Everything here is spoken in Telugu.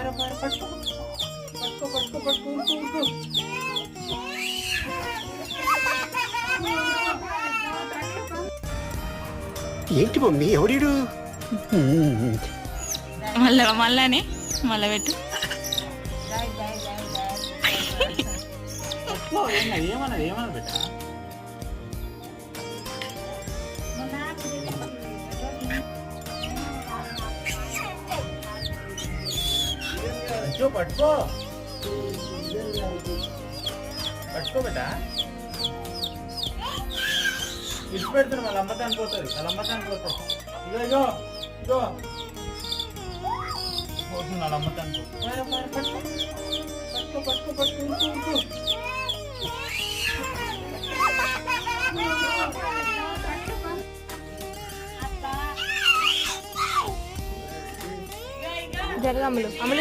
పట్టుకో పట్టుకో పట్టుకో పట్టుకో ఏంటి మమ్మీ ఎవడీడు? మళ్ళానే మళ్ళా పెట్టు. ఏమన్నా ఏమన్నా బేటా పట్టుకో పట్టుకో బేటా. ఇటు పెడుతున్నా వాళ్ళ అమ్మతానికి పోతుంది, వాళ్ళ అమ్మతానికి పోతుంది. ఇగో ఇగో ఇగో పోతుంది వాళ్ళ అమ్మతానికి. పట్టుకో పట్టుకో పట్టుకో పట్టుకో జరగములు